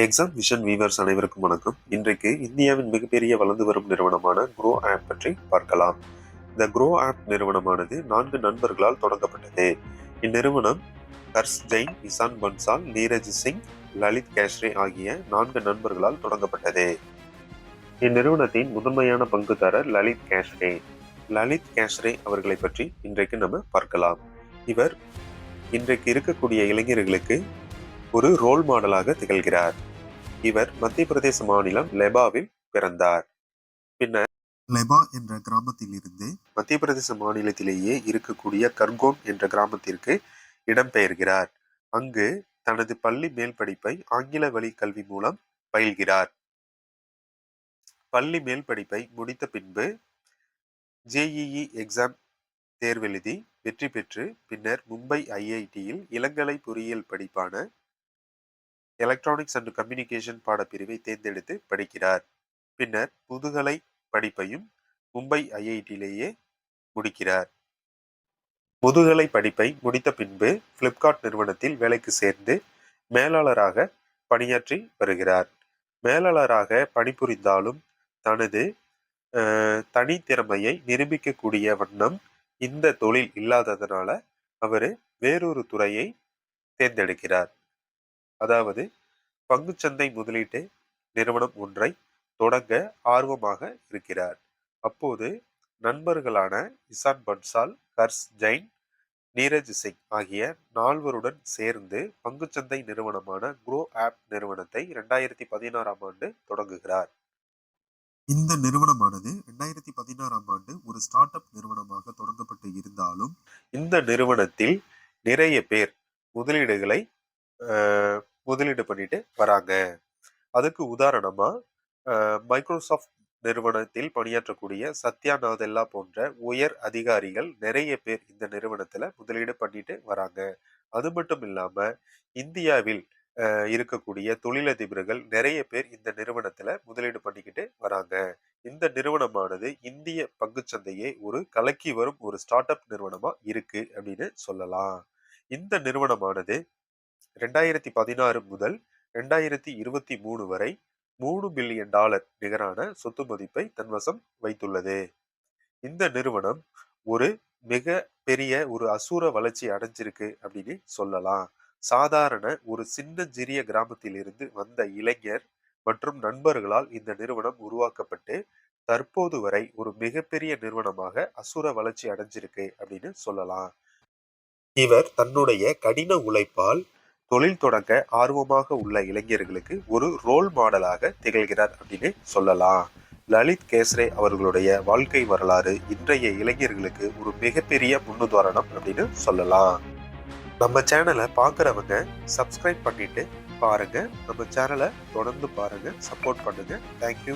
Exam vision viewers அனைவருக்கும் வணக்கம். இன்றைக்கு இந்தியாவின் மிகப்பெரிய வளர்ந்து வரும் நிறுவனமான க்ரோ ஆப் பற்றி பார்க்கலாம். இந்த க்ரோ ஆப் நிறுவனமானது 4 நண்பர்களால் தொடங்கப்பட்டது. இந்நிறுவனம் ஹர்ஷ் ஜெயின், இசான் பன்சால், நீரஜ் சிங், லலித் கேஷ்ரே ஆகிய 4 நண்பர்களால் தொடங்கப்பட்டது. இந்நிறுவனத்தின் முதன்மையான பங்குதாரர் லலித் கேஷ்ரே. லலித் கேஷ்ரே அவர்களை பற்றி இன்றைக்கு நம்ம பார்க்கலாம். இவர் இன்றைக்கு இருக்கக்கூடிய இளைஞர்களுக்கு ஒரு ரோல் மாடலாக திகழ்கிறார். இவர் மத்திய பிரதேச மாநிலம் லெபாவில் பிறந்தார். பின்னர் லெபா என்ற கிராமத்தில் இருந்து மத்திய பிரதேச மாநிலத்திலேயே இருக்கக்கூடிய கர்கோன் என்ற கிராமத்திற்கு இடம்பெயர்கிறார். அங்கு தனது பள்ளி மேல் படிப்பை ஆங்கில வழி கல்வி மூலம் பயில்கிறார். பள்ளி மேல் படிப்பை முடித்த பின்பு ஜேஇஇ எக்ஸாம் தேர்வெழுதி வெற்றி பெற்று பின்னர் மும்பை ஐஐடியில் இளங்கலை பொறியியல் படிப்பான எலக்ட்ரானிக்ஸ் அண்ட் கம்யூனிகேஷன் பாடப்பிரிவை தேர்ந்தெடுத்து படிக்கிறார். பின்னர் முதுகலை படிப்பையும் மும்பை ஐஐடியிலேயே முடிக்கிறார். முதுகலை படிப்பை முடித்த பின்பு பிளிப்கார்ட் நிறுவனத்தில் வேலைக்கு சேர்ந்து மேலாளராக பணியாற்றி வருகிறார். மேலாளராக பணிபுரிந்தாலும் தனது தனித்திறமையை நிரூபிக்கக்கூடிய வண்ணம் இந்த தொழில் இல்லாததனால அவர் வேறொரு துறையை தேர்ந்தெடுக்கிறார். அதாவது பங்குச்சந்தை முதலீட்டு நிறுவனம் ஒன்றை தொடங்க ஆர்வமாக இருக்கிறார். அப்போது நண்பர்களான இசான் பன்சால், ஹர்ஷ் ஜெயின், நீரஜ் சிங் ஆகிய 4 சேர்ந்து பங்குச்சந்தை நிறுவனமான க்ரோ ஆப் நிறுவனத்தை 2016ஆம் ஆண்டு தொடங்குகிறார். இந்த நிறுவனமானது 2016ஆம் ஆண்டு ஒரு ஸ்டார்ட் அப் நிறுவனமாக தொடங்கப்பட்டு இருந்தாலும் இந்த நிறுவனத்தில் நிறைய பேர் முதலீடு பண்ணிட்டு வராங்க. அதுக்கு உதாரணமா மைக்ரோசாஃப்ட் நிறுவனத்தில் பணியாற்றக்கூடிய சத்யா நாதெல்லா போன்ற உயர் அதிகாரிகள் நிறைய பேர் இந்த நிறுவனத்துல முதலீடு பண்ணிட்டு வராங்க. அது மட்டும் இல்லாம இந்தியாவில் இருக்கக்கூடிய தொழிலதிபர்கள் நிறைய பேர் இந்த நிறுவனத்துல முதலீடு பண்ணிக்கிட்டு வராங்க. இந்த நிறுவனமானது இந்திய பங்குச்சந்தையை ஒரு கலக்கி வரும் ஒரு ஸ்டார்ட் அப் நிறுவனமா இருக்கு அப்படின்னு சொல்லலாம். இந்த நிறுவனமானது 2016 முதல் 2023 வரை $3 பில்லியன் நிகரான சொத்து மதிப்பை தன்வசம் வைத்துள்ளது. இந்த நிறுவனம் ஒரு மிக பெரிய ஒரு அசூர வளர்ச்சி அடைஞ்சிருக்கு அப்படின்னு சொல்லலாம். சாதாரண ஒரு சிறிய கிராமத்தில் இருந்து வந்த இளைஞர் மற்றும் நண்பர்களால் இந்த நிறுவனம் உருவாக்கப்பட்டு தற்போது வரை ஒரு மிகப்பெரிய நிறுவனமாக அசுர வளர்ச்சி அடைஞ்சிருக்கு அப்படின்னு சொல்லலாம். இவர் தன்னுடைய கடின உழைப்பால் தொழில் தொடங்க ஆர்வமாக உள்ள இளைஞர்களுக்கு ஒரு ரோல் மாடலாக திகழ்கிறார் அப்படின்னு சொல்லலாம். லலித் கேஷ்ரே அவர்களுடைய வாழ்க்கை வரலாறு இன்றைய இளைஞர்களுக்கு ஒரு மிகப்பெரிய முன்னுதாரணம் அப்படின்னு சொல்லலாம். நம்ம சேனலை பார்க்குறவங்க சப்ஸ்கிரைப் பண்ணிட்டு பாருங்க. நம்ம சேனலை தொடர்ந்து பாருங்க, சப்போர்ட் பண்ணுங்க. தேங்க்யூ.